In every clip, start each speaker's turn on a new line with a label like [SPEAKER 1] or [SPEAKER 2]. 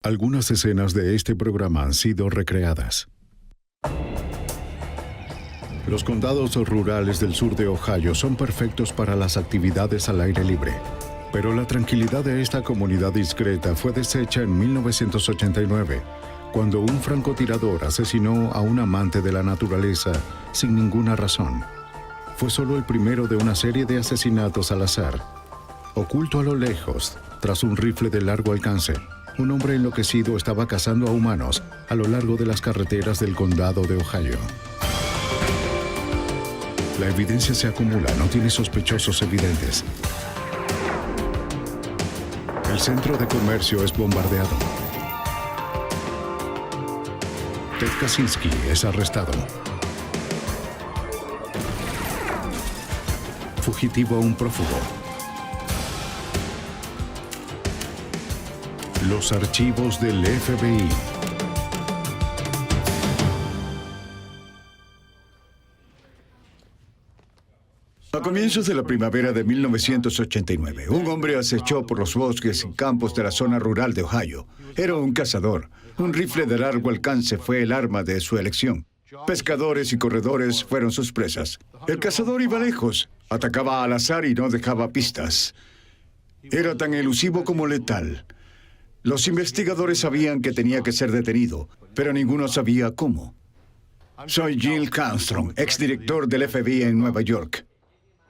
[SPEAKER 1] Algunas escenas de este programa han sido recreadas. Los condados rurales del sur de Ohio son perfectos para las actividades al aire libre. Pero la tranquilidad de esta comunidad discreta fue deshecha en 1989, cuando un francotirador asesinó a un amante de la naturaleza sin ninguna razón. Fue solo el primero de una serie de asesinatos al azar. Oculto a lo lejos, tras un rifle de largo alcance, un hombre enloquecido estaba cazando a humanos a lo largo de las carreteras del condado de Ohio. La evidencia se acumula, no tiene sospechosos evidentes. El centro de comercio es bombardeado. Ted Kaczynski es arrestado. Fugitivo a un prófugo. Los archivos del FBI.
[SPEAKER 2] A comienzos de la primavera de 1989, un hombre acechó por los bosques y campos de la zona rural de Ohio. Era un cazador. Un rifle de largo alcance fue el arma de su elección. Pescadores y corredores fueron sus presas. El cazador iba lejos, atacaba al azar y no dejaba pistas. Era tan elusivo como letal. Los investigadores sabían que tenía que ser detenido, pero ninguno sabía cómo. Soy Jill Armstrong, exdirector del FBI en Nueva York.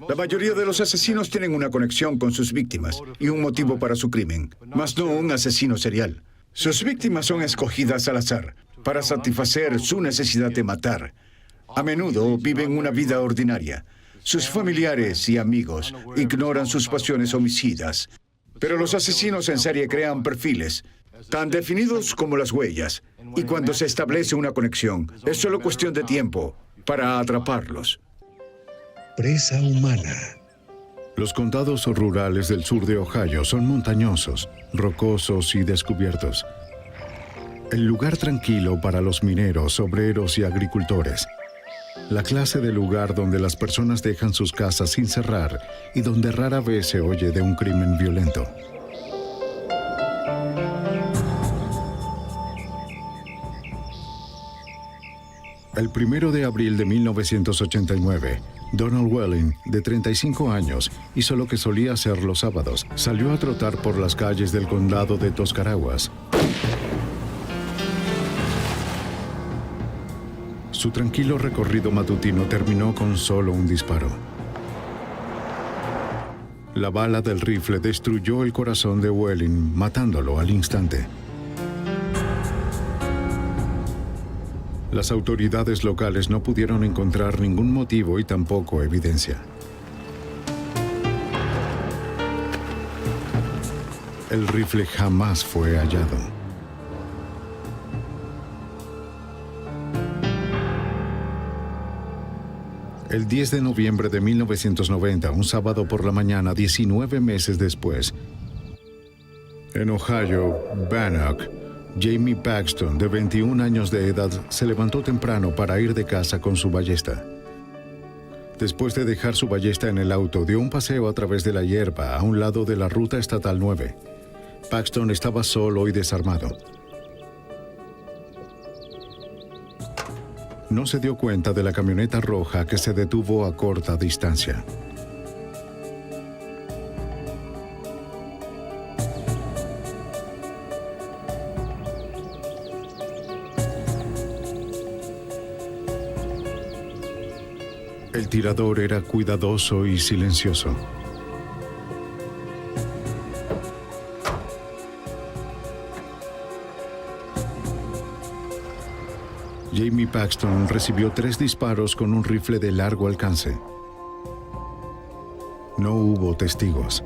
[SPEAKER 2] La mayoría de los asesinos tienen una conexión con sus víctimas y un motivo para su crimen, mas no un asesino serial. Sus víctimas son escogidas al azar para satisfacer su necesidad de matar. A menudo viven una vida ordinaria. Sus familiares y amigos ignoran sus pasiones homicidas. Pero los asesinos en serie crean perfiles, tan definidos como las huellas. Y cuando se establece una conexión, es solo cuestión de tiempo para atraparlos.
[SPEAKER 3] Presa humana.
[SPEAKER 1] Los condados rurales del sur de Ohio son montañosos, rocosos y descubiertos. El lugar tranquilo para los mineros, obreros y agricultores. La clase de lugar donde las personas dejan sus casas sin cerrar y donde rara vez se oye de un crimen violento. El 1 de abril de 1989, Donald Welling, de 35 años, hizo lo que solía hacer los sábados. Salió a trotar por las calles del condado de Tuscarawas. Su tranquilo recorrido matutino terminó con solo un disparo. La bala del rifle destruyó el corazón de Welling, matándolo al instante. Las autoridades locales no pudieron encontrar ningún motivo y tampoco evidencia. El rifle jamás fue hallado. El 10 de noviembre de 1990, un sábado por la mañana, 19 meses después, en Ohio, Bannock, Jamie Paxton, de 21 años de edad, se levantó temprano para ir de casa con su ballesta. Después de dejar su ballesta en el auto, dio un paseo a través de la hierba a un lado de la ruta estatal 9. Paxton estaba solo y desarmado. No se dio cuenta de la camioneta roja que se detuvo a corta distancia. El tirador era cuidadoso y silencioso. Jamie Paxton recibió 3 disparos con un rifle de largo alcance. No hubo testigos.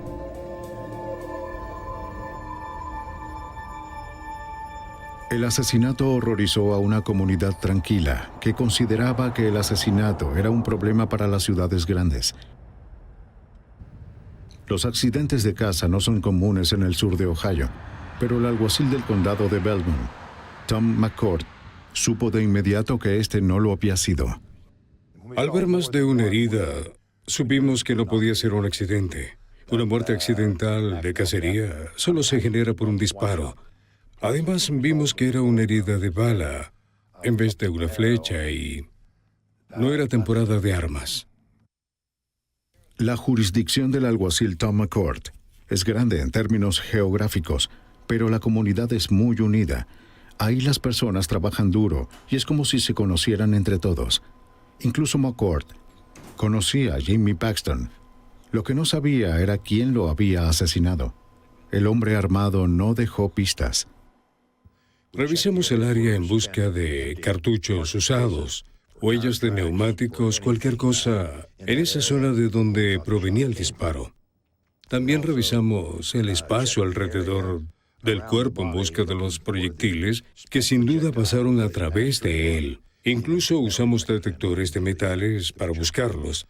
[SPEAKER 1] El asesinato horrorizó a una comunidad tranquila que consideraba que el asesinato era un problema para las ciudades grandes. Los accidentes de caza no son comunes en el sur de Ohio, pero el alguacil del condado de Belmont, Tom McCord, supo de inmediato que este no lo había sido.
[SPEAKER 4] Al ver más de una herida, supimos que no podía ser un accidente. Una muerte accidental de cacería solo se genera por un disparo. Además, vimos que era una herida de bala en vez de una flecha y no era temporada de armas.
[SPEAKER 1] La jurisdicción del alguacil Tom McCourt es grande en términos geográficos, pero la comunidad es muy unida. Ahí las personas trabajan duro y es como si se conocieran entre todos. Incluso McCourt conocía a Jamie Paxton. Lo que no sabía era quién lo había asesinado. El hombre armado no dejó pistas.
[SPEAKER 4] Revisamos el área en busca de cartuchos usados, huellas de neumáticos, cualquier cosa en esa zona de donde provenía el disparo. También revisamos el espacio alrededor del cuerpo en busca de los proyectiles que sin duda pasaron a través de él. Incluso usamos detectores de metales para buscarlos.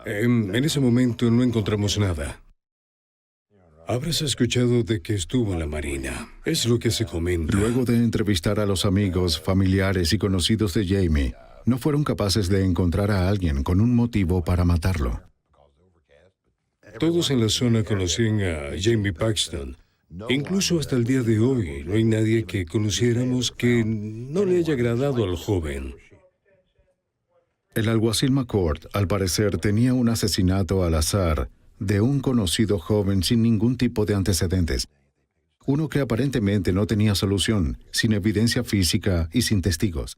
[SPEAKER 4] En ese momento no encontramos nada. Habrás escuchado de que estuvo en la Marina. Es lo que se comenta.
[SPEAKER 1] Luego de entrevistar a los amigos, familiares y conocidos de Jamie, no fueron capaces de encontrar a alguien con un motivo para matarlo.
[SPEAKER 4] Todos en la zona conocían a Jamie Paxton. Incluso hasta el día de hoy, no hay nadie que conociéramos que no le haya agradado al joven.
[SPEAKER 1] El alguacil McCourt, al parecer, tenía un asesinato al azar de un conocido joven sin ningún tipo de antecedentes. Uno que aparentemente no tenía solución, sin evidencia física y sin testigos.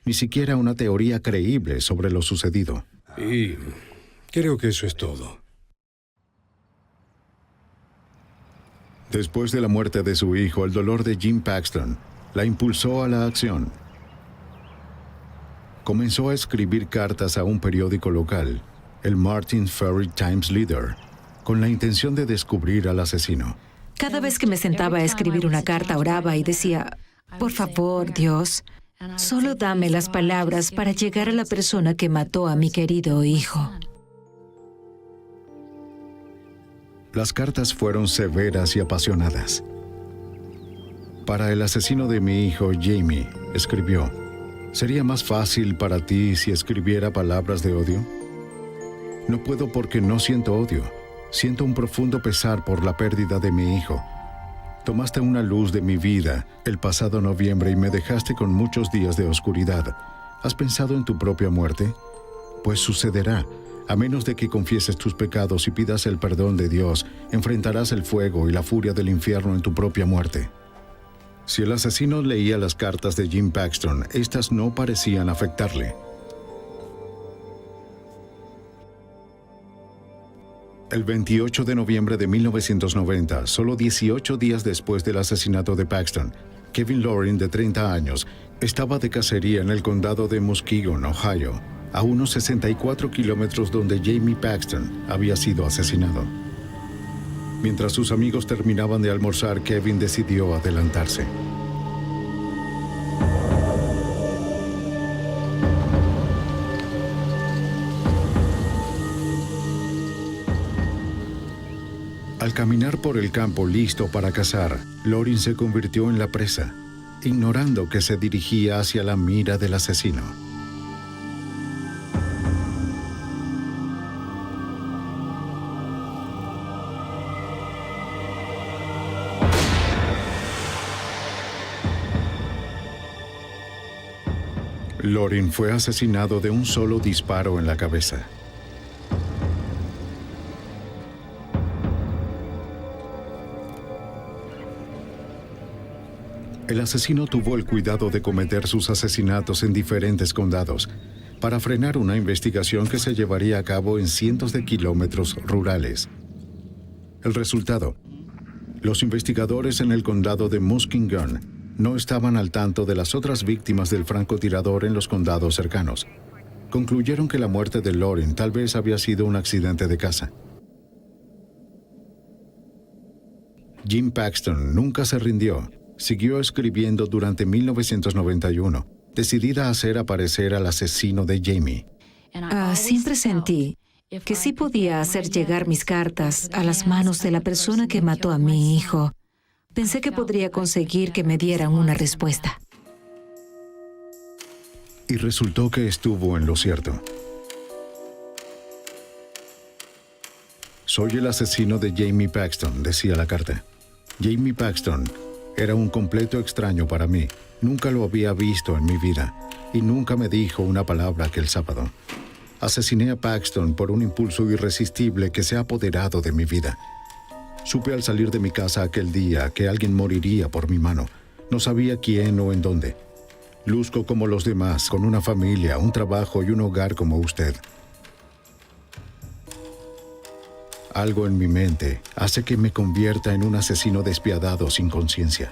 [SPEAKER 1] Ni siquiera una teoría creíble sobre lo sucedido.
[SPEAKER 4] Y creo que eso es todo.
[SPEAKER 1] Después de la muerte de su hijo, el dolor de Jim Paxton la impulsó a la acción. Comenzó a escribir cartas a un periódico local, el Martin Ferry Times Leader, con la intención de descubrir al asesino.
[SPEAKER 5] Cada vez que me sentaba a escribir una carta, oraba y decía, por favor, Dios, solo dame las palabras para llegar a la persona que mató a mi querido hijo.
[SPEAKER 1] Las cartas fueron severas y apasionadas. Para el asesino de mi hijo, Jamie, escribió, ¿sería más fácil para ti si escribiera palabras de odio? No puedo porque no siento odio. Siento un profundo pesar por la pérdida de mi hijo. Tomaste una luz de mi vida el pasado noviembre y me dejaste con muchos días de oscuridad. ¿Has pensado en tu propia muerte? Pues sucederá. A menos de que confieses tus pecados y pidas el perdón de Dios, enfrentarás el fuego y la furia del infierno en tu propia muerte. Si el asesino leía las cartas de Jim Paxton, estas no parecían afectarle. El 28 de noviembre de 1990, solo 18 días después del asesinato de Paxton, Kevin Loring, de 30 años, estaba de cacería en el condado de Muskegon, Ohio, a unos 64 kilómetros donde Jamie Paxton había sido asesinado. Mientras sus amigos terminaban de almorzar, Kevin decidió adelantarse. Al caminar por el campo listo para cazar, Loring se convirtió en la presa, ignorando que se dirigía hacia la mira del asesino. Loring fue asesinado de un solo disparo en la cabeza. El asesino tuvo el cuidado de cometer sus asesinatos en diferentes condados para frenar una investigación que se llevaría a cabo en cientos de kilómetros rurales. El resultado: los investigadores en el condado de Muskegon no estaban al tanto de las otras víctimas del francotirador en los condados cercanos. Concluyeron que la muerte de Loring tal vez había sido un accidente de caza. Jim Paxton nunca se rindió. Siguió escribiendo durante 1991, decidida a hacer aparecer al asesino de Jamie.
[SPEAKER 5] Siempre sentí que sí podía hacer llegar mis cartas a las manos de la persona que mató a mi hijo. Pensé que podría conseguir que me dieran una respuesta.
[SPEAKER 1] Y resultó que estuvo en lo cierto. Soy el asesino de Jamie Paxton, decía la carta. Jamie Paxton Era un completo extraño para mí. Nunca lo había visto en mi vida y nunca me dijo una palabra aquel sábado. Asesiné a Paxton por un impulso irresistible que se ha apoderado de mi vida. Supe al salir de mi casa aquel día que alguien moriría por mi mano. No sabía quién o en dónde. Luzco como los demás, con una familia, un trabajo y un hogar como usted. Algo en mi mente hace que me convierta en un asesino despiadado sin conciencia.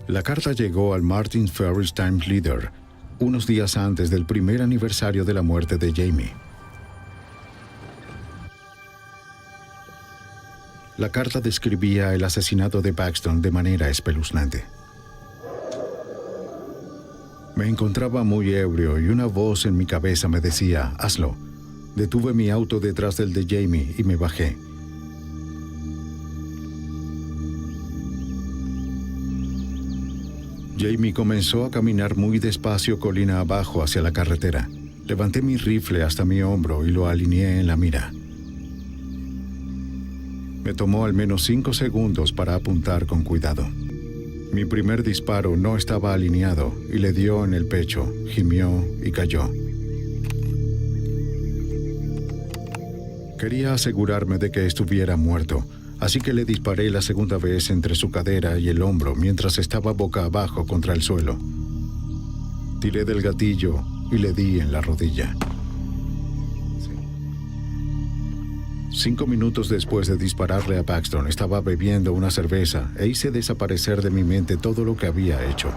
[SPEAKER 1] La carta llegó al Martin Ferris Times Leader unos días antes del primer aniversario de la muerte de Jamie. La carta describía el asesinato de Paxton de manera espeluznante. Me encontraba muy ebrio y una voz en mi cabeza me decía, hazlo. Detuve mi auto detrás del de Jamie y me bajé. Jamie comenzó a caminar muy despacio colina abajo hacia la carretera. Levanté mi rifle hasta mi hombro y lo alineé en la mira. Me tomó al menos 5 segundos para apuntar con cuidado. Mi primer disparo no estaba alineado y le dio en el pecho, gimió y cayó. Quería asegurarme de que estuviera muerto, así que le disparé la segunda vez entre su cadera y el hombro mientras estaba boca abajo contra el suelo. Tiré del gatillo y le di en la rodilla. 5 minutos después de dispararle a Paxton, estaba bebiendo una cerveza e hice desaparecer de mi mente todo lo que había hecho.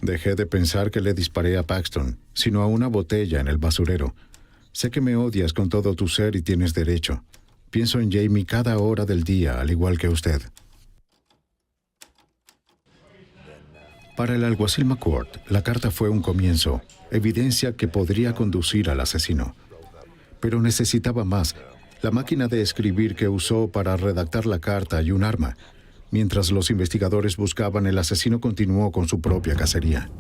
[SPEAKER 1] Dejé de pensar que le disparé a Paxton, sino a una botella en el basurero. Sé que me odias con todo tu ser y tienes derecho. Pienso en Jamie cada hora del día, al igual que usted. Para el alguacil McCourt, la carta fue un comienzo, evidencia que podría conducir al asesino. Pero necesitaba más, la máquina de escribir que usó para redactar la carta y un arma. Mientras los investigadores buscaban, el asesino continuó con su propia cacería.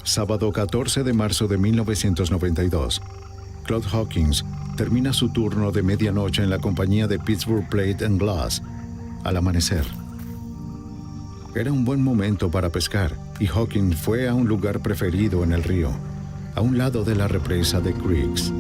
[SPEAKER 1] Sábado 14 de marzo de 1992. Claude Hawkins termina su turno de medianoche en la compañía de Pittsburgh Plate and Glass al amanecer. Era un buen momento para pescar y Hawkins fue a un lugar preferido en el río, a un lado de la represa de Creeks.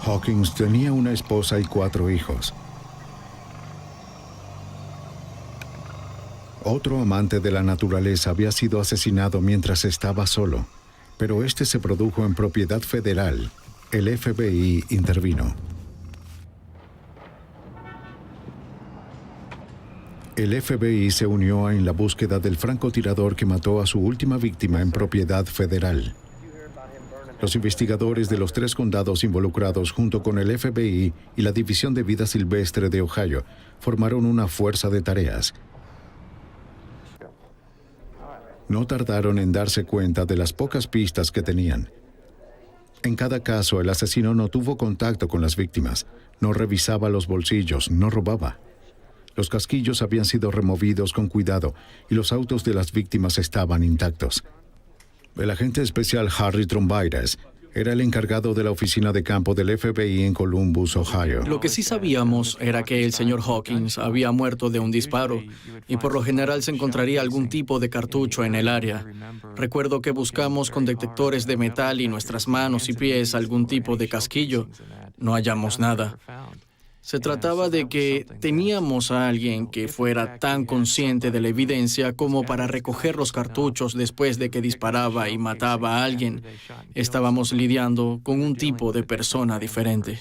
[SPEAKER 1] Hawkins tenía una esposa y 4 hijos. Otro amante de la naturaleza había sido asesinado mientras estaba solo, pero este se produjo en propiedad federal. El FBI intervino. El FBI se unió en la búsqueda del francotirador que mató a su última víctima en propiedad federal. Los investigadores de los 3 condados involucrados, junto con el FBI y la División de Vida Silvestre de Ohio, formaron una fuerza de tareas. No tardaron en darse cuenta de las pocas pistas que tenían. En cada caso, el asesino no tuvo contacto con las víctimas, no revisaba los bolsillos, no robaba. Los casquillos habían sido removidos con cuidado y los autos de las víctimas estaban intactos. El agente especial Harry Trombiras Era el encargado de la oficina de campo del FBI en Columbus, Ohio.
[SPEAKER 6] Lo que sí sabíamos era que el señor Hawkins había muerto de un disparo y por lo general se encontraría algún tipo de cartucho en el área. Recuerdo que buscamos con detectores de metal y nuestras manos y pies algún tipo de casquillo. No hallamos nada. Se trataba de que teníamos a alguien que fuera tan consciente de la evidencia como para recoger los cartuchos después de que disparaba y mataba a alguien. Estábamos lidiando con un tipo de persona diferente.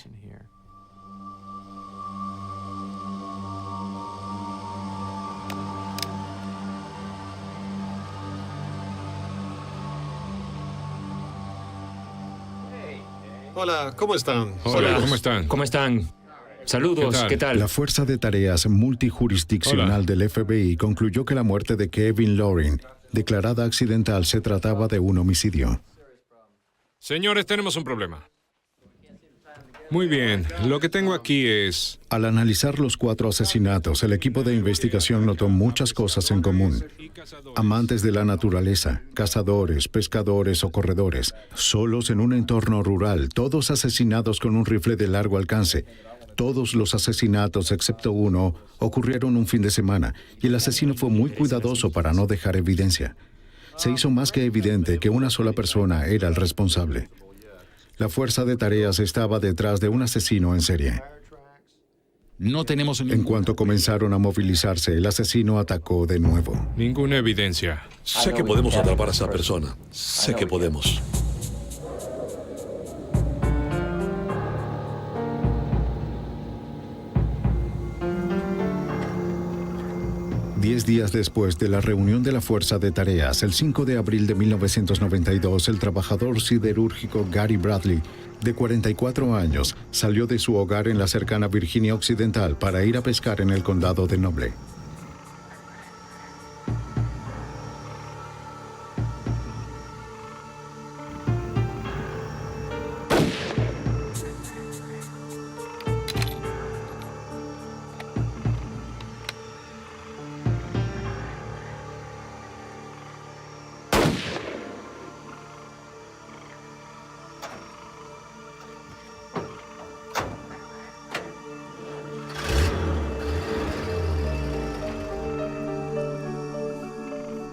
[SPEAKER 7] Hola, ¿cómo están?
[SPEAKER 8] Hola, ¿cómo están? ¿Cómo están? Saludos, ¿qué tal?
[SPEAKER 1] La Fuerza de Tareas Multijurisdiccional del FBI concluyó que la muerte de Kevin Loring, declarada accidental, se trataba de un homicidio.
[SPEAKER 8] Señores, tenemos un problema. Muy bien, lo que tengo aquí es...
[SPEAKER 1] Al analizar los 4 asesinatos, el equipo de investigación notó muchas cosas en común. Amantes de la naturaleza, cazadores, pescadores o corredores, solos en un entorno rural, todos asesinados con un rifle de largo alcance. Todos los asesinatos, excepto uno, ocurrieron un fin de semana, y el asesino fue muy cuidadoso para no dejar evidencia. Se hizo más que evidente que una sola persona era el responsable. La Fuerza de Tareas estaba detrás de un asesino en serie.
[SPEAKER 9] No tenemos
[SPEAKER 1] En cuanto comenzaron a movilizarse, el asesino atacó de nuevo.
[SPEAKER 8] Ninguna evidencia.
[SPEAKER 7] Sé que podemos atrapar a esa persona. Sé que podemos.
[SPEAKER 1] 10 días después de la reunión de la Fuerza de Tareas, el 5 de abril de 1992, el trabajador siderúrgico Gary Bradley, de 44 años, salió de su hogar en la cercana Virginia Occidental para ir a pescar en el condado de Noble.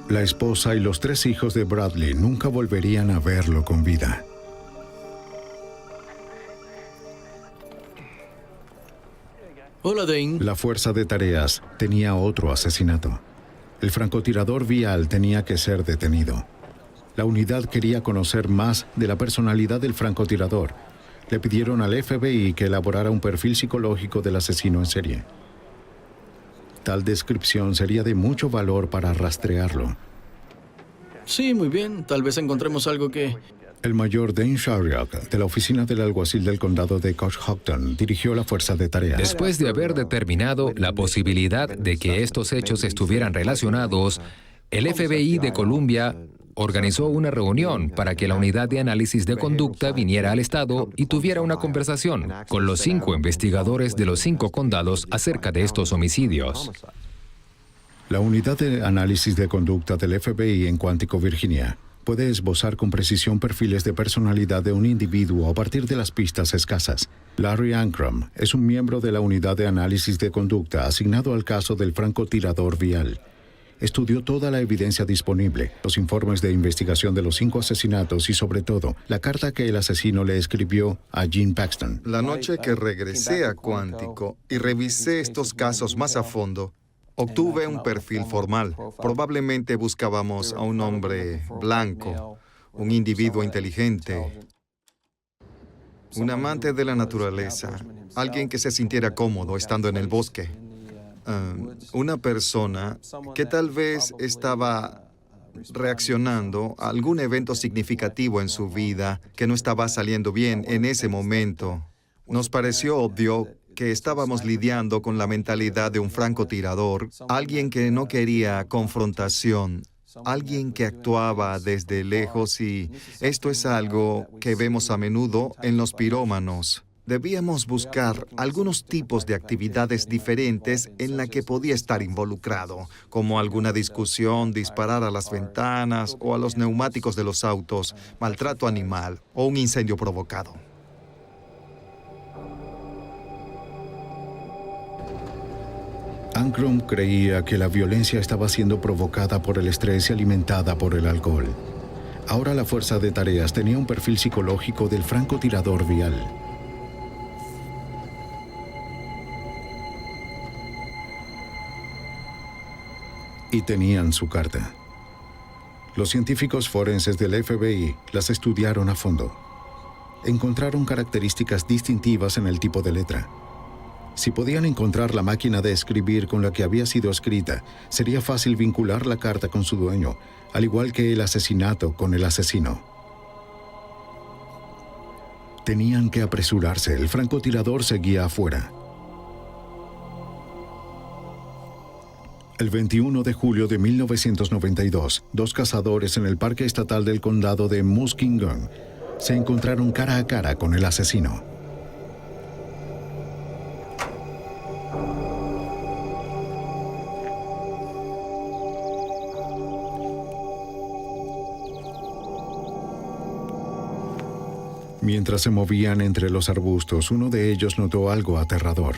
[SPEAKER 1] La esposa y los 3 hijos de Bradley nunca volverían a verlo con vida.
[SPEAKER 6] Hola, Dane.
[SPEAKER 1] La Fuerza de Tareas tenía otro asesinato. El francotirador Vial tenía que ser detenido. La unidad quería conocer más de la personalidad del francotirador. Le pidieron al FBI que elaborara un perfil psicológico del asesino en serie. Tal descripción sería de mucho valor para rastrearlo.
[SPEAKER 6] Sí, muy bien. Tal vez encontremos algo que...
[SPEAKER 1] El mayor Dane Shariak, de la oficina del alguacil del condado de Coshocton, dirigió la Fuerza de Tareas.
[SPEAKER 10] Después de haber determinado la posibilidad de que estos hechos estuvieran relacionados, el FBI de Columbia organizó una reunión para que la unidad de análisis de conducta viniera al estado y tuviera una conversación con los 5 investigadores de los 5 condados acerca de estos homicidios.
[SPEAKER 1] La unidad de análisis de conducta del FBI en Quantico, Virginia, puede esbozar con precisión perfiles de personalidad de un individuo a partir de las pistas escasas. Larry Ankrum es un miembro de la unidad de análisis de conducta asignado al caso del francotirador Vial. Estudió toda la evidencia disponible, los informes de investigación de los 5 asesinatos y, sobre todo, la carta que el asesino le escribió a Gene Paxton.
[SPEAKER 11] La noche que regresé a Quantico y revisé estos casos más a fondo, obtuve un perfil formal. Probablemente buscábamos a un hombre blanco, un individuo inteligente, un amante de la naturaleza, alguien que se sintiera cómodo estando en el bosque. Una persona que tal vez estaba reaccionando a algún evento significativo en su vida que no estaba saliendo bien en ese momento. Nos pareció obvio que estábamos lidiando con la mentalidad de un francotirador, alguien que no quería confrontación, alguien que actuaba desde lejos, y esto es algo que vemos a menudo en los pirómanos. Debíamos buscar algunos tipos de actividades diferentes en la que podía estar involucrado, como alguna discusión, disparar a las ventanas o a los neumáticos de los autos, maltrato animal o un incendio provocado.
[SPEAKER 1] Ankrum creía que la violencia estaba siendo provocada por el estrés y alimentada por el alcohol. Ahora la fuerza de tareas tenía un perfil psicológico del francotirador vial. Y tenían su carta. Los científicos forenses del FBI las estudiaron a fondo. Encontraron características distintivas en el tipo de letra. Si podían encontrar la máquina de escribir con la que había sido escrita, sería fácil vincular la carta con su dueño, al igual que el asesinato con el asesino. Tenían que apresurarse, el francotirador seguía afuera. El 21 de julio de 1992, dos cazadores en el Parque Estatal del Condado de Muskingum se encontraron cara a cara con el asesino. Mientras se movían entre los arbustos, uno de ellos notó algo aterrador.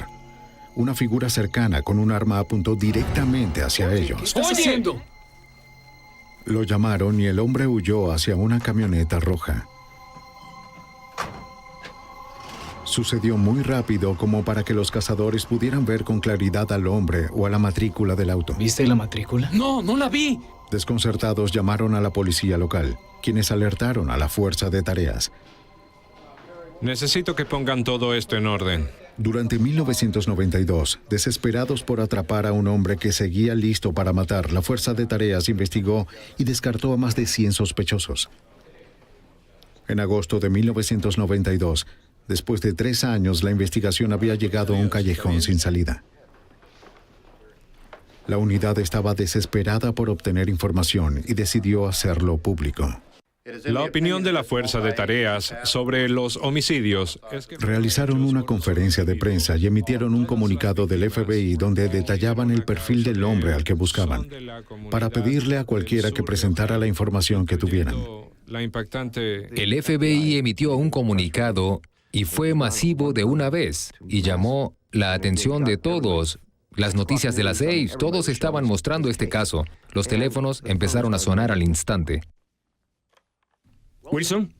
[SPEAKER 1] Una figura cercana con un arma apuntó directamente hacia ellos.
[SPEAKER 6] ¿Qué estás haciendo?
[SPEAKER 1] Lo llamaron y el hombre huyó hacia una camioneta roja. Sucedió muy rápido como para que los cazadores pudieran ver con claridad al hombre o a la matrícula del auto.
[SPEAKER 6] ¿Viste la matrícula?
[SPEAKER 9] No, no la vi.
[SPEAKER 1] Desconcertados llamaron a la policía local, quienes alertaron a la fuerza de tareas.
[SPEAKER 8] Necesito que pongan todo esto en orden.
[SPEAKER 1] Durante 1992, desesperados por atrapar a un hombre que seguía listo para matar, la fuerza de tareas investigó y descartó a más de 100 sospechosos. En agosto de 1992, después de 3 años, la investigación había llegado a un callejón sin salida. La unidad estaba desesperada por obtener información y decidió hacerlo público.
[SPEAKER 8] La opinión de la fuerza de tareas sobre los homicidios es que...
[SPEAKER 1] Realizaron una conferencia de prensa y emitieron un comunicado del FBI donde detallaban el perfil del hombre al que buscaban, para pedirle a cualquiera que presentara la información que tuvieran.
[SPEAKER 8] La impactante...
[SPEAKER 10] El FBI emitió un comunicado y fue masivo de una vez y llamó la atención de todos. Las noticias de las 6, todos estaban mostrando este caso. Los teléfonos empezaron a sonar al instante.
[SPEAKER 8] Wilson.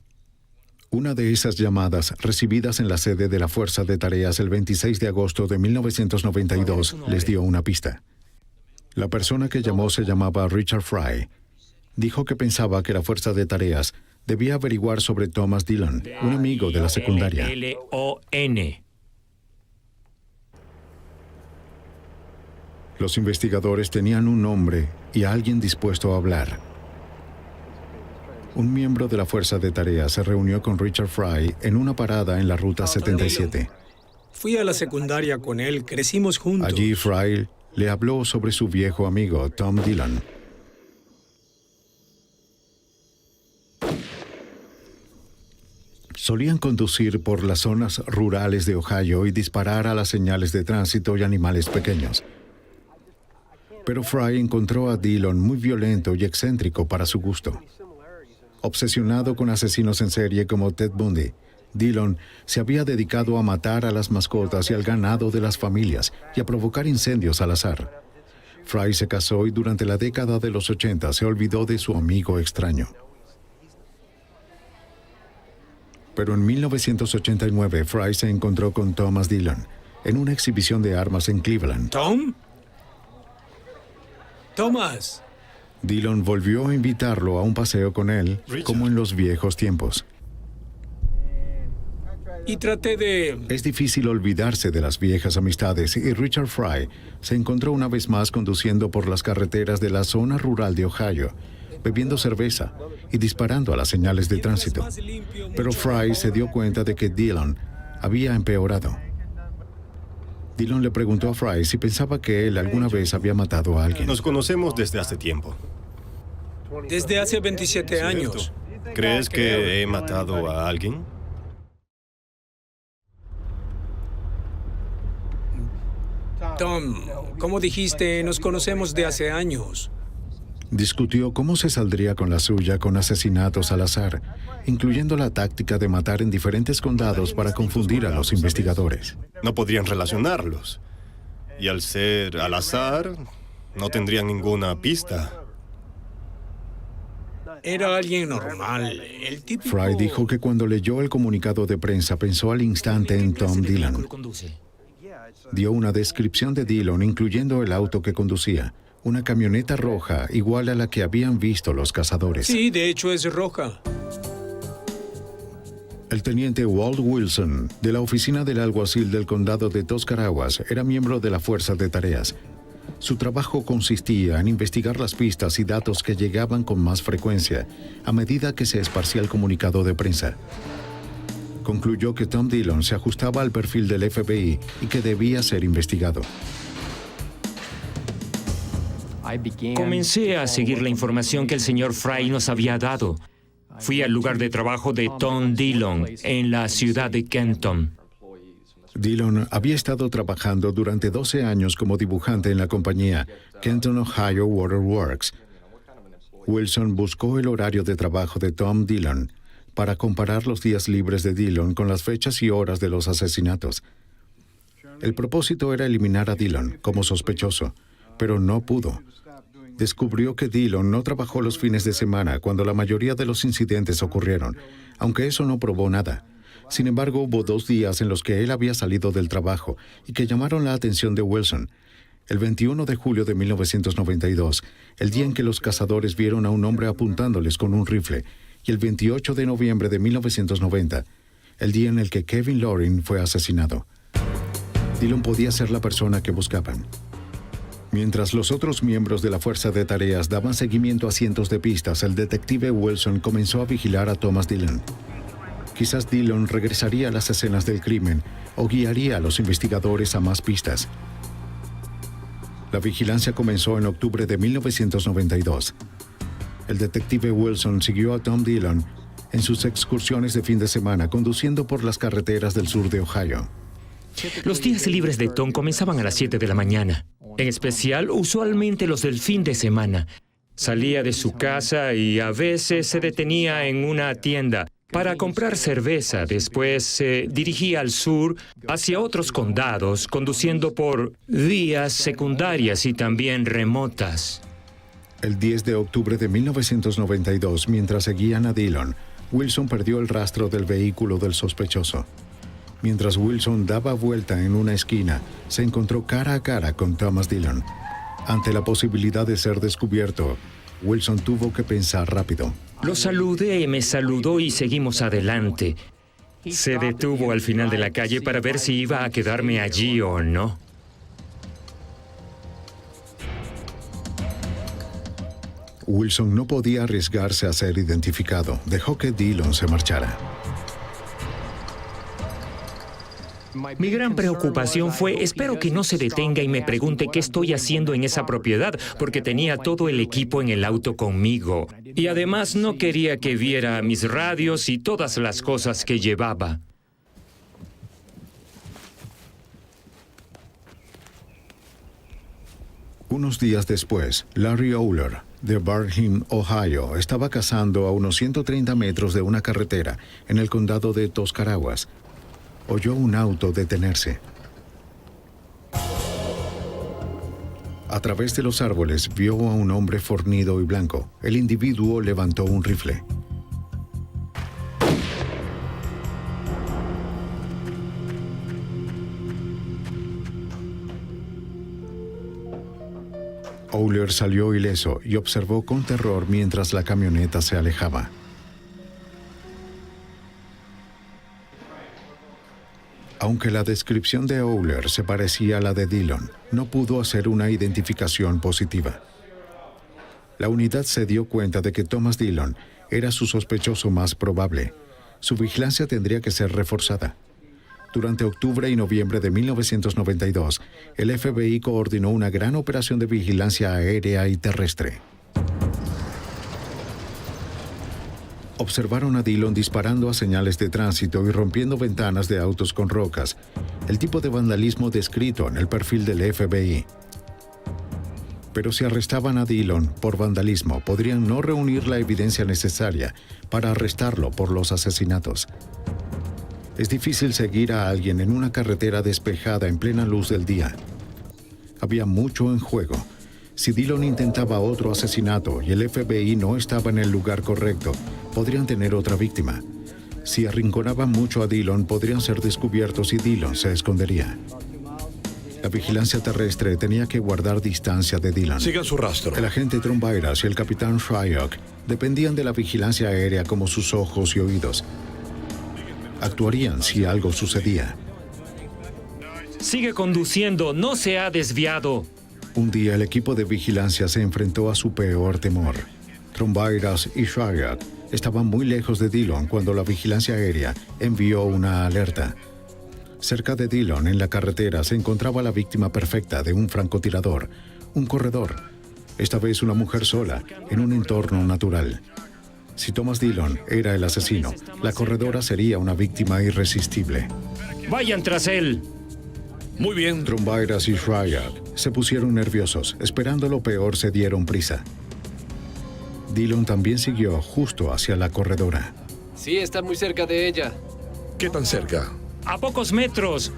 [SPEAKER 1] Una de esas llamadas, recibidas en la sede de la Fuerza de Tareas el 26 de agosto de 1992, les dio una pista. La persona que llamó se llamaba Richard Fry. Dijo que pensaba que la Fuerza de Tareas debía averiguar sobre Thomas Dillon, un amigo de la secundaria.
[SPEAKER 12] Dillon.
[SPEAKER 1] Los investigadores tenían un nombre y a alguien dispuesto a hablar. Un miembro de la Fuerza de Tareas se reunió con Richard Fry en una parada en la Ruta 77.
[SPEAKER 12] Fui a la secundaria con él, crecimos juntos.
[SPEAKER 1] Allí Fry le habló sobre su viejo amigo, Tom Dillon. Solían conducir por las zonas rurales de Ohio y disparar a las señales de tránsito y animales pequeños. Pero Fry encontró a Dillon muy violento y excéntrico para su gusto. Obsesionado con asesinos en serie como Ted Bundy, Dillon se había dedicado a matar a las mascotas y al ganado de las familias y a provocar incendios al azar. Fry se casó y durante la década de los 80 se olvidó de su amigo extraño. Pero en 1989, Fry se encontró con Thomas Dillon en una exhibición de armas en Cleveland.
[SPEAKER 12] ¿Tom? Thomas.
[SPEAKER 1] Dillon volvió a invitarlo a un paseo con él, como en los viejos tiempos.
[SPEAKER 12] Y traté de...
[SPEAKER 1] Es difícil olvidarse de las viejas amistades y Richard Fry se encontró una vez más conduciendo por las carreteras de la zona rural de Ohio, bebiendo cerveza y disparando a las señales de tránsito. Pero Fry se dio cuenta de que Dillon había empeorado. Dillon le preguntó a Fry si pensaba que él alguna vez había matado a alguien.
[SPEAKER 13] Nos conocemos desde hace tiempo.
[SPEAKER 12] Desde hace 27 años.
[SPEAKER 13] ¿Crees que he matado a alguien?
[SPEAKER 12] Tom, como dijiste, nos conocemos de hace años.
[SPEAKER 1] Discutió cómo se saldría con la suya con asesinatos al azar, incluyendo la táctica de matar en diferentes condados para confundir a los investigadores.
[SPEAKER 13] No podrían relacionarlos. Y al ser al azar, no tendrían ninguna pista.
[SPEAKER 12] Era alguien normal, el típico...
[SPEAKER 1] Fry dijo que cuando leyó el comunicado de prensa pensó al instante en Tom Dillon. Dio una descripción de Dillon, incluyendo el auto que conducía, una camioneta roja igual a la que habían visto los cazadores.
[SPEAKER 12] Sí, de hecho es roja.
[SPEAKER 1] El teniente Walt Wilson, de la oficina del alguacil del condado de Tuscarawas, era miembro de la fuerza de tareas. Su trabajo consistía en investigar las pistas y datos que llegaban con más frecuencia a medida que se esparcía el comunicado de prensa. Concluyó que Tom Dillon se ajustaba al perfil del FBI y que debía ser investigado.
[SPEAKER 14] Comencé a seguir la información que el señor Fry nos había dado. Fui al lugar de trabajo de Tom Dillon en la ciudad de Kenton.
[SPEAKER 1] Dillon había estado trabajando durante 12 años como dibujante en la compañía Kenton, Ohio Water Works. Wilson buscó el horario de trabajo de Tom Dillon para comparar los días libres de Dillon con las fechas y horas de los asesinatos. El propósito era eliminar a Dillon como sospechoso, pero no pudo. Descubrió que Dillon no trabajó los fines de semana cuando la mayoría de los incidentes ocurrieron, aunque eso no probó nada. Sin embargo, hubo 2 días en los que él había salido del trabajo y que llamaron la atención de Wilson. El 21 de julio de 1992, el día en que los cazadores vieron a un hombre apuntándoles con un rifle, y el 28 de noviembre de 1990, el día en el que Kevin Loring fue asesinado. Dillon podía ser la persona que buscaban. Mientras los otros miembros de la fuerza de tareas daban seguimiento a cientos de pistas, el detective Wilson comenzó a vigilar a Thomas Dillon. Quizás Dillon regresaría a las escenas del crimen o guiaría a los investigadores a más pistas. La vigilancia comenzó en octubre de 1992. El detective Wilson siguió a Tom Dillon en sus excursiones de fin de semana, conduciendo por las carreteras del sur de Ohio.
[SPEAKER 14] Los días libres de Tom comenzaban a las 7 de la mañana. En especial, usualmente los del fin de semana. Salía de su casa y a veces se detenía en una tienda para comprar cerveza. Después se dirigía al sur, hacia otros condados, conduciendo por vías secundarias y también remotas.
[SPEAKER 1] El 10 de octubre de 1992, mientras seguían a Dillon, Wilson perdió el rastro del vehículo del sospechoso. Mientras Wilson daba vuelta en una esquina, se encontró cara a cara con Thomas Dillon. Ante la posibilidad de ser descubierto, Wilson tuvo que pensar rápido.
[SPEAKER 14] Lo saludé, me saludó y seguimos adelante. Se detuvo al final de la calle para ver si iba a quedarme allí o no.
[SPEAKER 1] Wilson no podía arriesgarse a ser identificado. Dejó que Dillon se marchara.
[SPEAKER 14] Mi gran preocupación fue, espero que no se detenga y me pregunte qué estoy haciendo en esa propiedad, porque tenía todo el equipo en el auto conmigo. Y además no quería que viera mis radios y todas las cosas que llevaba.
[SPEAKER 1] Unos días después, Larry Oler, de Barnham, Ohio, estaba cazando a unos 130 metros de una carretera en el condado de Tuscarawas. Oyó un auto detenerse. A través de los árboles vio a un hombre fornido y blanco. El individuo levantó un rifle. Oler salió ileso y observó con terror mientras la camioneta se alejaba. Aunque la descripción de Oler se parecía a la de Dillon, no pudo hacer una identificación positiva. La unidad se dio cuenta de que Thomas Dillon era su sospechoso más probable. Su vigilancia tendría que ser reforzada. Durante octubre y noviembre de 1992, el FBI coordinó una gran operación de vigilancia aérea y terrestre. Observaron a Dillon disparando a señales de tránsito y rompiendo ventanas de autos con rocas, el tipo de vandalismo descrito en el perfil del FBI. Pero si arrestaban a Dillon por vandalismo, podrían no reunir la evidencia necesaria para arrestarlo por los asesinatos. Es difícil seguir a alguien en una carretera despejada en plena luz del día. Había mucho en juego. Si Dillon intentaba otro asesinato y el FBI no estaba en el lugar correcto, podrían tener otra víctima. Si arrinconaban mucho a Dillon, podrían ser descubiertos y Dillon se escondería. La vigilancia terrestre tenía que guardar distancia de Dillon.
[SPEAKER 7] Sigan su rastro.
[SPEAKER 1] El agente Trombayras y el capitán Shryock dependían de la vigilancia aérea como sus ojos y oídos. Actuarían si algo sucedía.
[SPEAKER 14] Sigue conduciendo, no se ha desviado.
[SPEAKER 1] Un día el equipo de vigilancia se enfrentó a su peor temor. Trombayras y Shryock estaban muy lejos de Dillon cuando la vigilancia aérea envió una alerta. Cerca de Dillon, en la carretera, se encontraba la víctima perfecta de un francotirador, un corredor. Esta vez una mujer sola, en un entorno natural. Si Thomas Dillon era el asesino, la corredora sería una víctima irresistible.
[SPEAKER 14] ¡Vayan tras él!
[SPEAKER 7] Muy bien.
[SPEAKER 1] Trombayras y Shryock se pusieron nerviosos. Esperando lo peor, se dieron prisa. Dillon también siguió justo hacia la corredora.
[SPEAKER 15] Sí, está muy cerca de ella.
[SPEAKER 7] ¿Qué tan cerca?
[SPEAKER 14] ¡A pocos metros!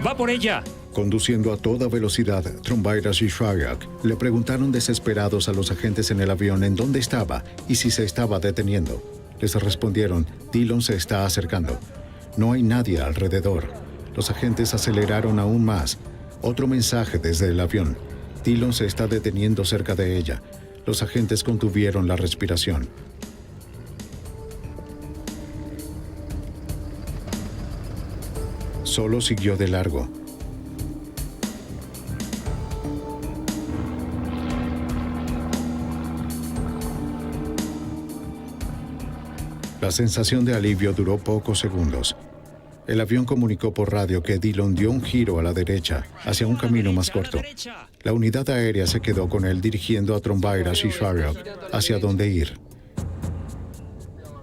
[SPEAKER 14] ¡Va por ella!
[SPEAKER 1] Conduciendo a toda velocidad, Trombayras y Shryock le preguntaron desesperados a los agentes en el avión en dónde estaba y si se estaba deteniendo. Les respondieron, Dillon se está acercando. No hay nadie alrededor. Los agentes aceleraron aún más. Otro mensaje desde el avión. Dillon se está deteniendo cerca de ella. Los agentes contuvieron la respiración. Solo siguió de largo. La sensación de alivio duró pocos segundos. El avión comunicó por radio que Dillon dio un giro a la derecha, hacia un camino más corto. La unidad aérea se quedó con él dirigiendo a Trombayras y Shryock hacia dónde ir.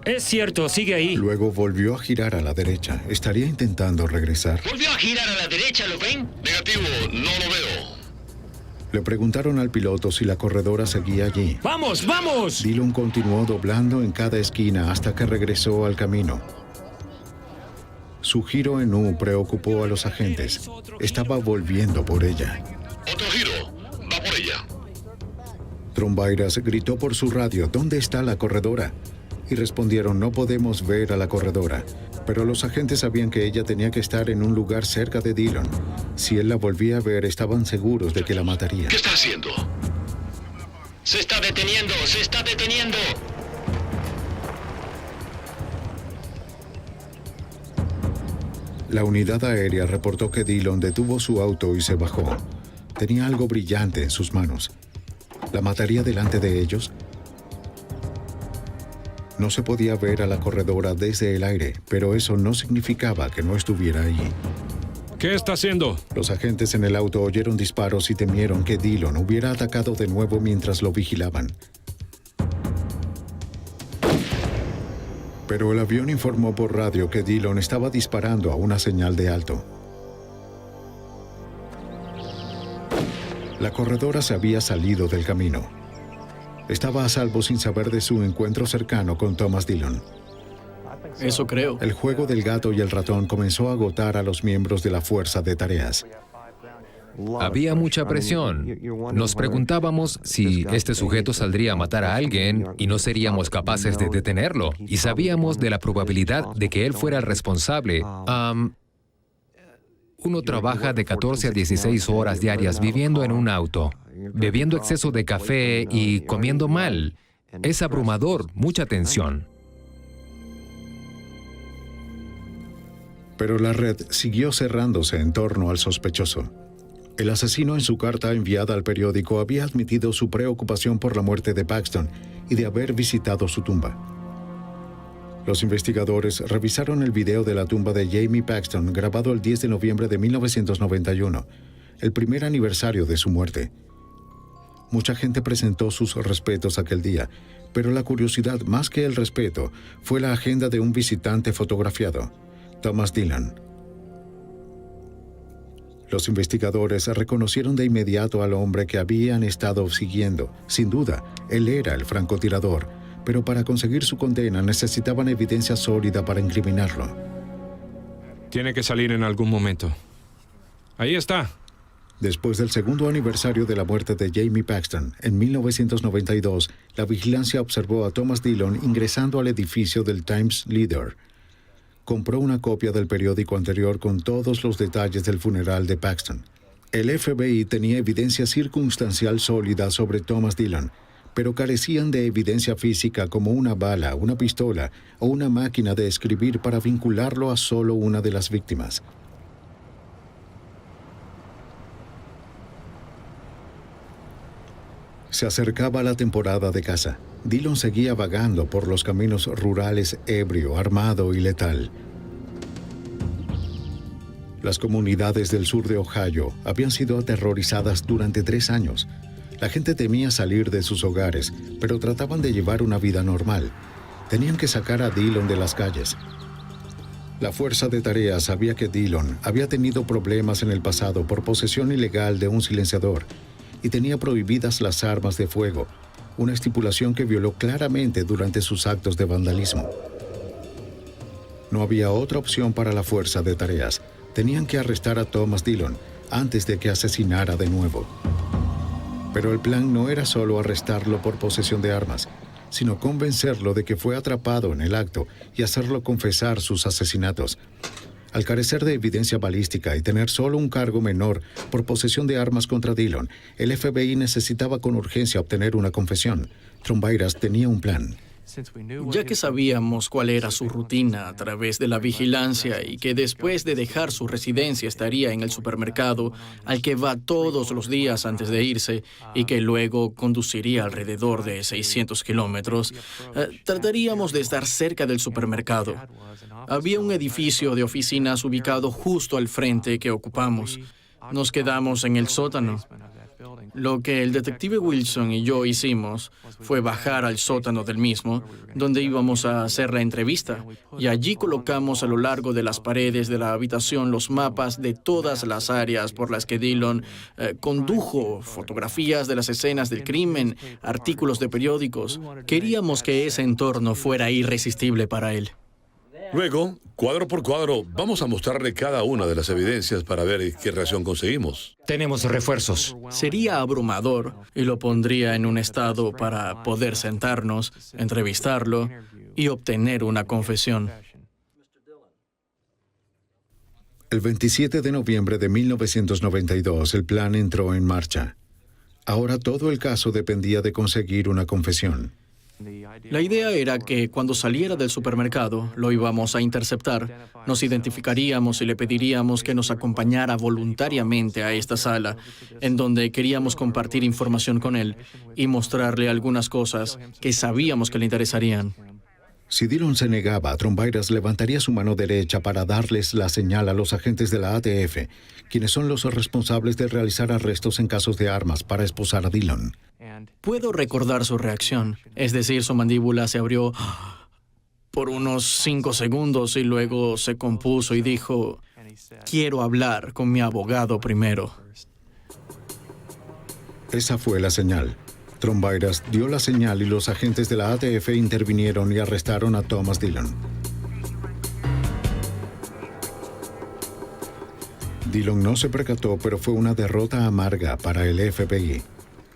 [SPEAKER 14] Es cierto, sigue ahí.
[SPEAKER 1] Luego volvió a girar a la derecha. ¿Estaría intentando regresar?
[SPEAKER 16] ¿Volvió a girar a la derecha, lo ven?
[SPEAKER 7] Negativo, no lo veo.
[SPEAKER 1] Le preguntaron al piloto si la corredora seguía allí.
[SPEAKER 14] ¡Vamos, vamos!
[SPEAKER 1] Dillon continuó doblando en cada esquina hasta que regresó al camino. Su giro en U preocupó a los agentes. Estaba volviendo por ella.
[SPEAKER 7] Otro giro. Va por ella.
[SPEAKER 1] Trombayras gritó por su radio, ¿dónde está la corredora? Y respondieron, no podemos ver a la corredora. Pero los agentes sabían que ella tenía que estar en un lugar cerca de Dillon. Si él la volvía a ver, estaban seguros de que la mataría.
[SPEAKER 7] ¿Qué está haciendo?
[SPEAKER 16] Se está deteniendo, se está deteniendo.
[SPEAKER 1] La unidad aérea reportó que Dillon detuvo su auto y se bajó. Tenía algo brillante en sus manos. ¿La mataría delante de ellos? No se podía ver a la corredora desde el aire, pero eso no significaba que no estuviera allí.
[SPEAKER 8] ¿Qué está haciendo?
[SPEAKER 1] Los agentes en el auto oyeron disparos y temieron que Dillon hubiera atacado de nuevo mientras lo vigilaban. Pero el avión informó por radio que Dillon estaba disparando a una señal de alto. La corredora se había salido del camino. Estaba a salvo sin saber de su encuentro cercano con Thomas Dillon.
[SPEAKER 6] Eso creo.
[SPEAKER 1] El juego del gato y el ratón comenzó a agotar a los miembros de la fuerza de tareas.
[SPEAKER 10] Había mucha presión. Nos preguntábamos si este sujeto saldría a matar a alguien y no seríamos capaces de detenerlo. Y sabíamos de la probabilidad de que él fuera el responsable. Uno trabaja de 14 a 16 horas diarias viviendo en un auto, bebiendo exceso de café y comiendo mal. Es abrumador, mucha tensión.
[SPEAKER 1] Pero la red siguió cerrándose en torno al sospechoso. El asesino en su carta enviada al periódico había admitido su preocupación por la muerte de Paxton y de haber visitado su tumba. Los investigadores revisaron el video de la tumba de Jamie Paxton grabado el 10 de noviembre de 1991, el primer aniversario de su muerte. Mucha gente presentó sus respetos aquel día, pero la curiosidad más que el respeto fue la agenda de un visitante fotografiado, Thomas Dillon. Los investigadores reconocieron de inmediato al hombre que habían estado siguiendo. Sin duda, él era el francotirador, pero para conseguir su condena necesitaban evidencia sólida para incriminarlo.
[SPEAKER 8] Tiene que salir en algún momento. Ahí está.
[SPEAKER 1] Después del segundo aniversario de la muerte de Jamie Paxton, en 1992, la vigilancia observó a Thomas Dillon ingresando al edificio del Times Leader. Compró una copia del periódico anterior con todos los detalles del funeral de Paxton. El FBI tenía evidencia circunstancial sólida sobre Thomas Dillon, pero carecían de evidencia física como una bala, una pistola o una máquina de escribir para vincularlo a solo una de las víctimas. Se acercaba la temporada de caza. Dillon seguía vagando por los caminos rurales ebrio, armado y letal. Las comunidades del sur de Ohio habían sido aterrorizadas durante 3 años. La gente temía salir de sus hogares, pero trataban de llevar una vida normal. Tenían que sacar a Dillon de las calles. La fuerza de tareas sabía que Dillon había tenido problemas en el pasado por posesión ilegal de un silenciador y tenía prohibidas las armas de fuego, una estipulación que violó claramente durante sus actos de vandalismo. No había otra opción para la fuerza de tareas. Tenían que arrestar a Thomas Dillon antes de que asesinara de nuevo. Pero el plan no era solo arrestarlo por posesión de armas, sino convencerlo de que fue atrapado en el acto y hacerlo confesar sus asesinatos. Al carecer de evidencia balística y tener solo un cargo menor por posesión de armas contra Dillon, el FBI necesitaba con urgencia obtener una confesión. Trombairas tenía un plan.
[SPEAKER 6] Ya que sabíamos cuál era su rutina a través de la vigilancia y que después de dejar su residencia estaría en el supermercado al que va todos los días antes de irse y que luego conduciría alrededor de 600 kilómetros, trataríamos de estar cerca del supermercado. Había un edificio de oficinas ubicado justo al frente que ocupamos. Nos quedamos en el sótano. Lo que el detective Wilson y yo hicimos fue bajar al sótano del mismo, donde íbamos a hacer la entrevista, y allí colocamos a lo largo de las paredes de la habitación los mapas de todas las áreas por las que Dillon condujo, fotografías de las escenas del crimen, artículos de periódicos. Queríamos que ese entorno fuera irresistible para él.
[SPEAKER 7] Luego, cuadro por cuadro, vamos a mostrarle cada una de las evidencias para ver qué reacción conseguimos.
[SPEAKER 14] Tenemos refuerzos.
[SPEAKER 6] Sería abrumador y lo pondría en un estado para poder sentarnos, entrevistarlo y obtener una confesión.
[SPEAKER 1] El 27 de noviembre de 1992, el plan entró en marcha. Ahora todo el caso dependía de conseguir una confesión.
[SPEAKER 6] La idea era que cuando saliera del supermercado, lo íbamos a interceptar, nos identificaríamos y le pediríamos que nos acompañara voluntariamente a esta sala, en donde queríamos compartir información con él y mostrarle algunas cosas que sabíamos que le interesarían.
[SPEAKER 1] Si Dillon se negaba, Trombairas levantaría su mano derecha para darles la señal a los agentes de la ATF, quienes son los responsables de realizar arrestos en casos de armas para esposar a Dillon.
[SPEAKER 6] Puedo recordar su reacción, es decir, su mandíbula se abrió por unos 5 segundos y luego se compuso y dijo, «Quiero hablar con mi abogado primero».
[SPEAKER 1] Esa fue la señal. Trombairas dio la señal y los agentes de la ATF intervinieron y arrestaron a Thomas Dillon. Dillon no se percató, pero fue una derrota amarga para el FBI.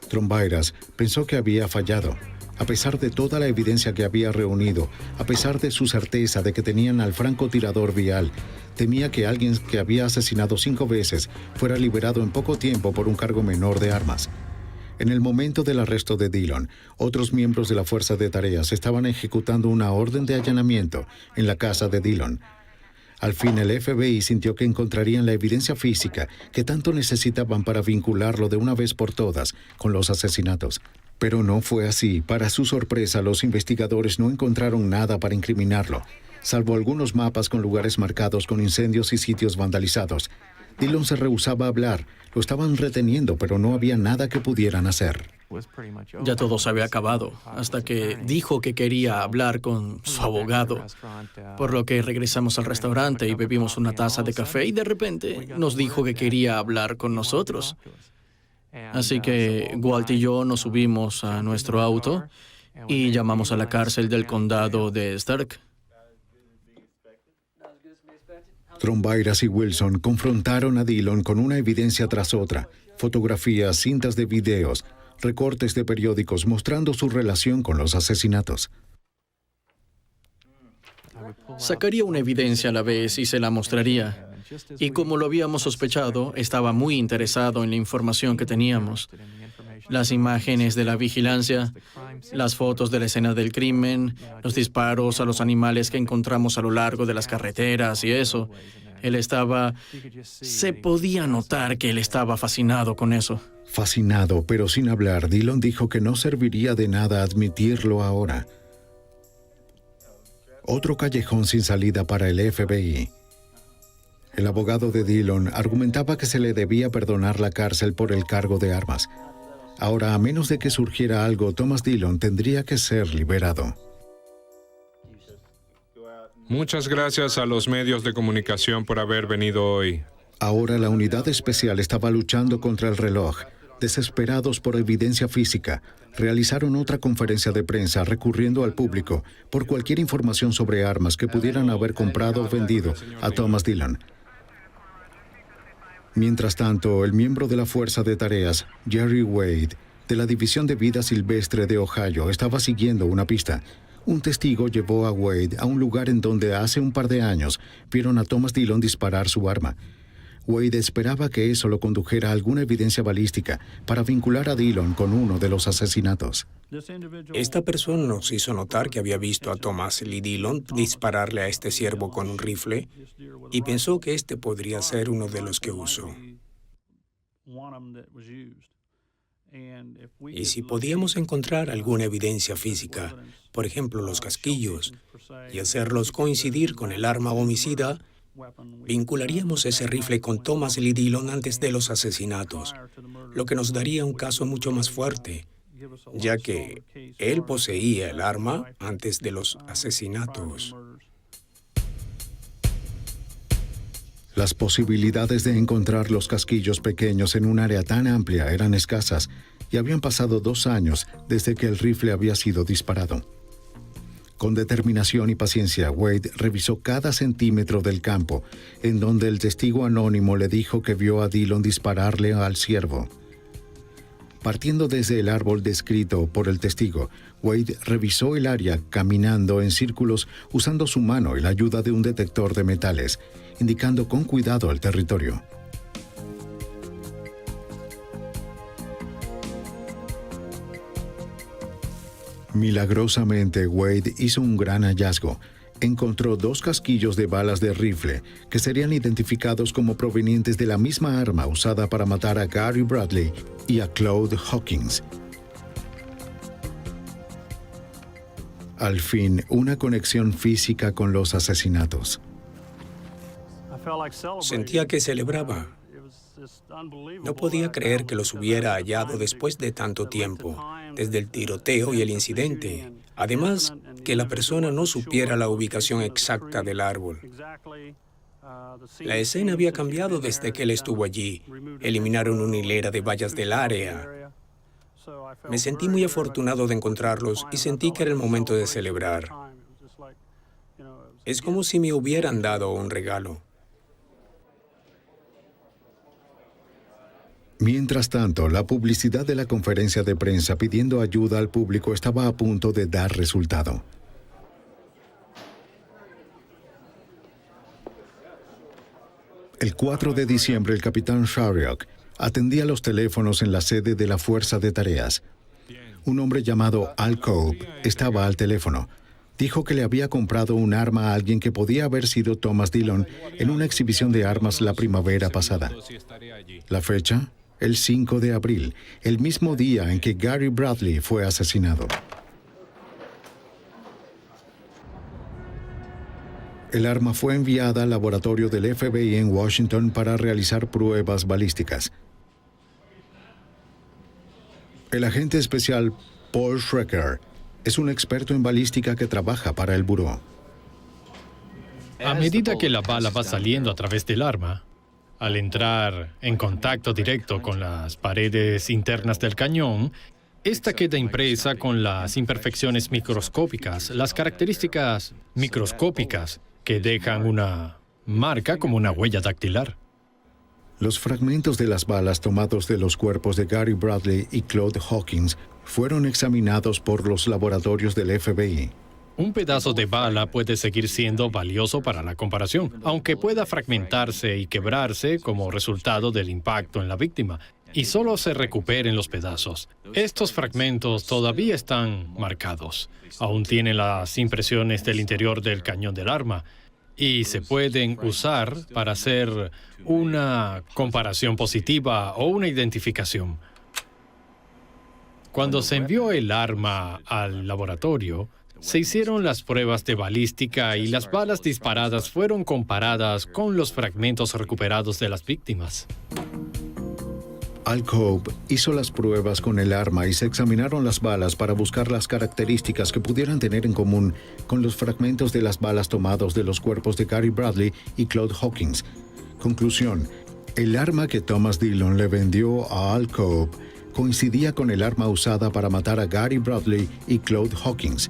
[SPEAKER 1] Trombairas pensó que había fallado. A pesar de toda la evidencia que había reunido, a pesar de su certeza de que tenían al francotirador vial, temía que alguien que había asesinado 5 veces fuera liberado en poco tiempo por un cargo menor de armas. En el momento del arresto de Dillon, otros miembros de la Fuerza de Tareas estaban ejecutando una orden de allanamiento en la casa de Dillon. Al fin, el FBI sintió que encontrarían la evidencia física que tanto necesitaban para vincularlo de una vez por todas con los asesinatos. Pero no fue así. Para su sorpresa, los investigadores no encontraron nada para incriminarlo, salvo algunos mapas con lugares marcados con incendios y sitios vandalizados. Dillon se rehusaba a hablar. Lo estaban reteniendo, pero no había nada que pudieran hacer.
[SPEAKER 6] Ya todo se había acabado, hasta que dijo que quería hablar con su abogado, por lo que regresamos al restaurante y bebimos una taza de café y de repente nos dijo que quería hablar con nosotros. Así que Walt y yo nos subimos a nuestro auto y llamamos a la cárcel del condado de Stark.
[SPEAKER 1] Trombayras y Wilson confrontaron a Dillon con una evidencia tras otra, fotografías, cintas de videos, recortes de periódicos mostrando su relación con los asesinatos.
[SPEAKER 6] Sacaría una evidencia a la vez y se la mostraría. Y como lo habíamos sospechado, estaba muy interesado en la información que teníamos. Las imágenes de la vigilancia, las fotos de la escena del crimen, los disparos a los animales que encontramos a lo largo de las carreteras y eso. Se podía notar que él estaba fascinado con eso.
[SPEAKER 1] Fascinado, pero sin hablar, Dillon dijo que no serviría de nada admitirlo ahora. Otro callejón sin salida para el FBI. El abogado de Dillon argumentaba que se le debía perdonar la cárcel por el cargo de armas. Ahora, a menos de que surgiera algo, Thomas Dillon tendría que ser liberado.
[SPEAKER 8] Muchas gracias a los medios de comunicación por haber venido hoy.
[SPEAKER 1] Ahora la unidad especial estaba luchando contra el reloj. Desesperados por evidencia física, realizaron otra conferencia de prensa recurriendo al público por cualquier información sobre armas que pudieran haber comprado o vendido a Thomas Dillon. Mientras tanto, el miembro de la Fuerza de Tareas, Jerry Wade, de la División de Vida Silvestre de Ohio, estaba siguiendo una pista. Un testigo llevó a Wade a un lugar en donde hace un par de años vieron a Thomas Dillon disparar su arma. Wade esperaba que eso lo condujera a alguna evidencia balística para vincular a Dillon con uno de los asesinatos.
[SPEAKER 12] Esta persona nos hizo notar que había visto a Thomas Lee Dillon dispararle a este ciervo con un rifle y pensó que este podría ser uno de los que usó. Y si podíamos encontrar alguna evidencia física, por ejemplo los casquillos, y hacerlos coincidir con el arma homicida, vincularíamos ese rifle con Thomas Lee Dillon antes de los asesinatos, lo que nos daría un caso mucho más fuerte, ya que él poseía el arma antes de los asesinatos.
[SPEAKER 1] Las posibilidades de encontrar los casquillos pequeños en un área tan amplia eran escasas y habían pasado 2 años desde que el rifle había sido disparado. Con determinación y paciencia, Wade revisó cada centímetro del campo en donde el testigo anónimo le dijo que vio a Dillon dispararle al ciervo. Partiendo desde el árbol descrito por el testigo, Wade revisó el área caminando en círculos usando su mano y la ayuda de un detector de metales, indicando con cuidado el territorio. Milagrosamente, Wade hizo un gran hallazgo. Encontró 2 casquillos de balas de rifle que serían identificados como provenientes de la misma arma usada para matar a Gary Bradley y a Claude Hawkins. Al fin, una conexión física con los asesinatos.
[SPEAKER 12] Sentía que celebraba. No podía creer que los hubiera hallado después de tanto tiempo, desde el tiroteo y el incidente. Además, que la persona no supiera la ubicación exacta del árbol. La escena había cambiado desde que él estuvo allí. Eliminaron una hilera de vallas del área. Me sentí muy afortunado de encontrarlos y sentí que era el momento de celebrar. Es como si me hubieran dado un regalo.
[SPEAKER 1] Mientras tanto, la publicidad de la conferencia de prensa pidiendo ayuda al público estaba a punto de dar resultado. El 4 de diciembre, el capitán Sharrock atendía los teléfonos en la sede de la Fuerza de Tareas. Un hombre llamado Al Cope estaba al teléfono. Dijo que le había comprado un arma a alguien que podía haber sido Thomas Dillon en una exhibición de armas la primavera pasada. La fecha, el 5 de abril, el mismo día en que Gary Bradley fue asesinado. El arma fue enviada al laboratorio del FBI en Washington para realizar pruebas balísticas. El agente especial Paul Schrecker es un experto en balística que trabaja para el buró.
[SPEAKER 17] A medida que la bala va saliendo a través del arma, al entrar en contacto directo con las paredes internas del cañón, esta queda impresa con las imperfecciones microscópicas, las características microscópicas que dejan una marca como una huella dactilar.
[SPEAKER 1] Los fragmentos de las balas tomados de los cuerpos de Gary Bradley y Claude Hawkins fueron examinados por los laboratorios del FBI.
[SPEAKER 17] Un pedazo de bala puede seguir siendo valioso para la comparación, aunque pueda fragmentarse y quebrarse como resultado del impacto en la víctima, y solo se recuperen los pedazos. Estos fragmentos todavía están marcados. Aún tienen las impresiones del interior del cañón del arma y se pueden usar para hacer una comparación positiva o una identificación. Cuando se envió el arma al laboratorio, se hicieron las pruebas de balística y las balas disparadas fueron comparadas con los fragmentos recuperados de las víctimas.
[SPEAKER 1] Al Cobb hizo las pruebas con el arma y se examinaron las balas para buscar las características que pudieran tener en común con los fragmentos de las balas tomados de los cuerpos de Gary Bradley y Claude Hawkins. Conclusión: el arma que Thomas Dillon le vendió a Al Cobb coincidía con el arma usada para matar a Gary Bradley y Claude Hawkins.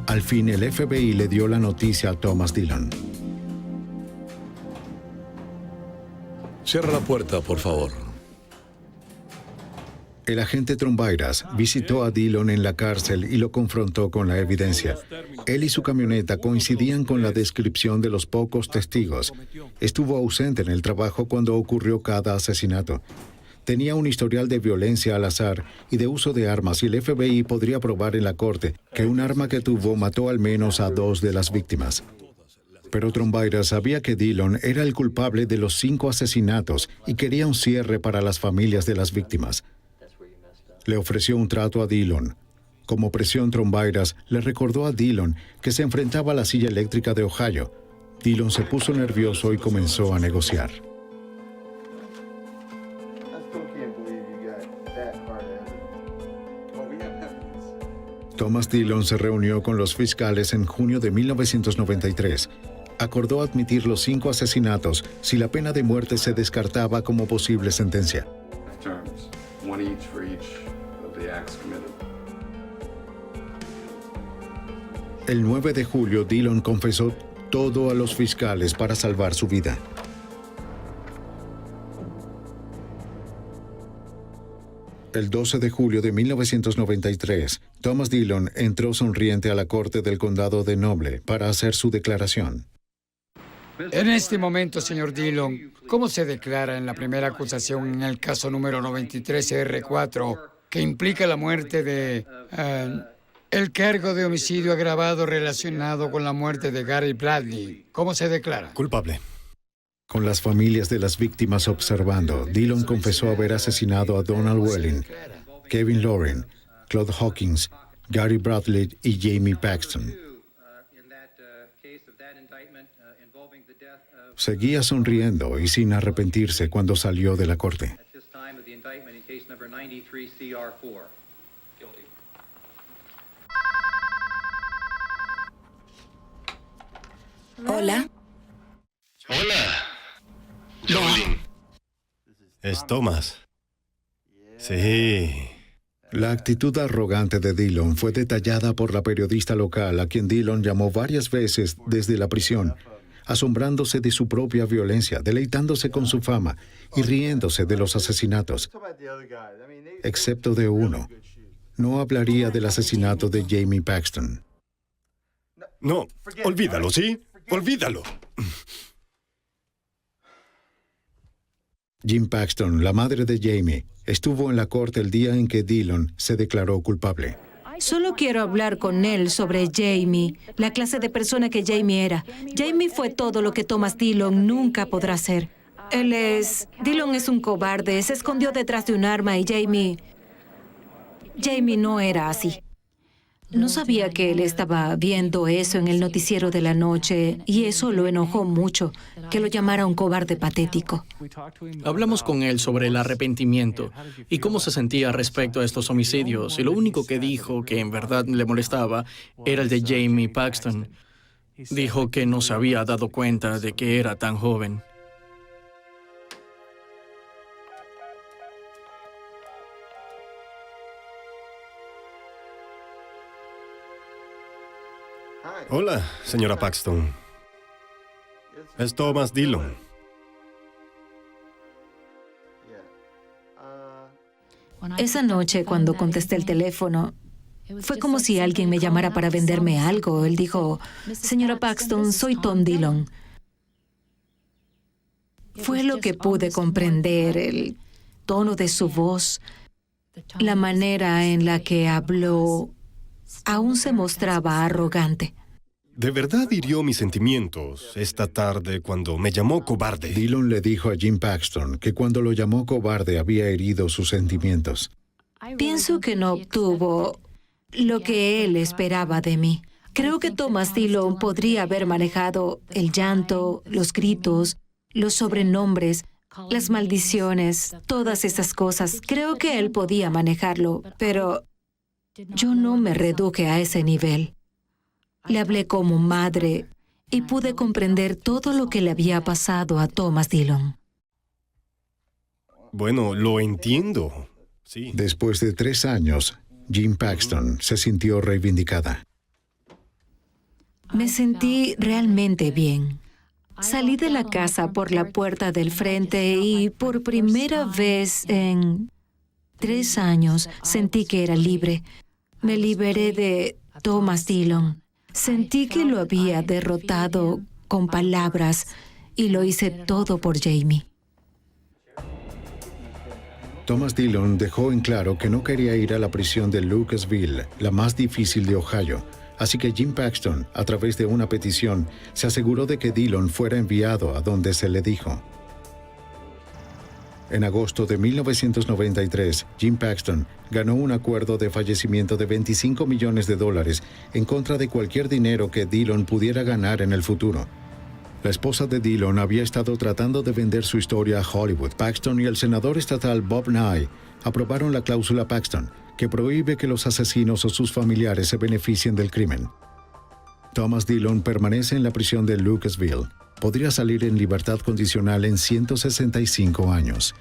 [SPEAKER 1] Al fin, el FBI le dio la noticia a Thomas Dillon.
[SPEAKER 7] Cierra la puerta, por favor.
[SPEAKER 1] El agente Trombairas visitó a Dillon en la cárcel y lo confrontó con la evidencia. Él y su camioneta coincidían con la descripción de los pocos testigos. Estuvo ausente en el trabajo cuando ocurrió cada asesinato. Tenía un historial de violencia al azar y de uso de armas, y el FBI podría probar en la corte que un arma que tuvo mató al menos a 2 de las víctimas. Pero Trombairas sabía que Dillon era el culpable de los 5 asesinatos y quería un cierre para las familias de las víctimas. Le ofreció un trato a Dillon. Como presión, Trombairas le recordó a Dillon que se enfrentaba a la silla eléctrica de Ohio. Dillon se puso nervioso y comenzó a negociar. Thomas Dillon se reunió con los fiscales en junio de 1993. Acordó admitir los 5 asesinatos si la pena de muerte se descartaba como posible sentencia. El 9 de julio, Dillon confesó todo a los fiscales para salvar su vida. El 12 de julio de 1993, Thomas Dillon entró sonriente a la corte del condado de Noble para hacer su declaración.
[SPEAKER 18] En este momento, señor Dillon, ¿cómo se declara en la primera acusación en el caso número 93R4 que implica la muerte de el cargo de homicidio agravado relacionado con la muerte de Gary Bradley? ¿Cómo se declara?
[SPEAKER 13] Culpable.
[SPEAKER 1] Con las familias de las víctimas observando, Dillon confesó haber asesinado a Donald Welling, Kevin Lauren, Claude Hawkins, Gary Bradley y Jamie Paxton. Seguía sonriendo y sin arrepentirse cuando salió de la corte.
[SPEAKER 19] Hola.
[SPEAKER 16] Hola.
[SPEAKER 13] Jolene. Es Thomas. Sí.
[SPEAKER 1] La actitud arrogante de Dillon fue detallada por la periodista local, a quien Dillon llamó varias veces desde la prisión, asombrándose de su propia violencia, deleitándose con su fama y riéndose de los asesinatos. Excepto de uno. No hablaría del asesinato de Jamie Paxton.
[SPEAKER 13] No, olvídalo, ¿sí? Olvídalo.
[SPEAKER 1] Jim Paxton, la madre de Jamie, estuvo en la corte el día en que Dillon se declaró culpable.
[SPEAKER 5] Solo quiero hablar con él sobre Jamie, la clase de persona que Jamie era. Jamie fue todo lo que Thomas Dillon nunca podrá ser. Dillon es un cobarde, se escondió detrás de un arma y Jamie no era así. No sabía que él estaba viendo eso en el noticiero de la noche y eso lo enojó mucho. que lo llamara un cobarde patético.
[SPEAKER 6] Hablamos con él sobre el arrepentimiento y cómo se sentía respecto a estos homicidios, y lo único que dijo que en verdad le molestaba era el de Jamie Paxton. Dijo que no se había dado cuenta de que era tan joven.
[SPEAKER 13] Hola, señora Paxton. Es Thomas Dillon.
[SPEAKER 5] Esa noche, cuando contesté el teléfono, fue como si alguien me llamara para venderme algo. Él dijo, señora Paxton, soy Tom Dillon. Fue lo que pude comprender, el tono de su voz, la manera en la que habló, aún se mostraba arrogante.
[SPEAKER 13] De verdad hirió mis sentimientos esta tarde cuando me llamó cobarde.
[SPEAKER 1] Dillon le dijo a Jim Paxton que cuando lo llamó cobarde había herido sus sentimientos.
[SPEAKER 5] Pienso que no obtuvo lo que él esperaba de mí. Creo que Thomas Dillon podría haber manejado el llanto, los gritos, los sobrenombres, las maldiciones, todas esas cosas. Creo que él podía manejarlo, pero yo no me reduje a ese nivel. Le hablé como madre y pude comprender todo lo que le había pasado a Thomas Dillon.
[SPEAKER 13] Bueno, lo entiendo. Sí.
[SPEAKER 1] Después de 3 años, Jim Paxton se sintió reivindicada.
[SPEAKER 5] Me sentí realmente bien. Salí de la casa por la puerta del frente y por primera vez en 3 años sentí que era libre. Me liberé de Thomas Dillon. Sentí que lo había derrotado con palabras y lo hice todo por Jamie.
[SPEAKER 1] Thomas Dillon dejó en claro que no quería ir a la prisión de Lucasville, la más difícil de Ohio. Así que Jim Paxton, a través de una petición, se aseguró de que Dillon fuera enviado a donde se le dijo. En agosto de 1993, Jim Paxton ganó un acuerdo de fallecimiento de $25 millones en contra de cualquier dinero que Dillon pudiera ganar en el futuro. La esposa de Dillon había estado tratando de vender su historia a Hollywood. Paxton y el senador estatal Bob Nye aprobaron la cláusula Paxton, que prohíbe que los asesinos o sus familiares se beneficien del crimen. Thomas Dillon permanece en la prisión de Lucasville. Podría salir en libertad condicional en 165 años.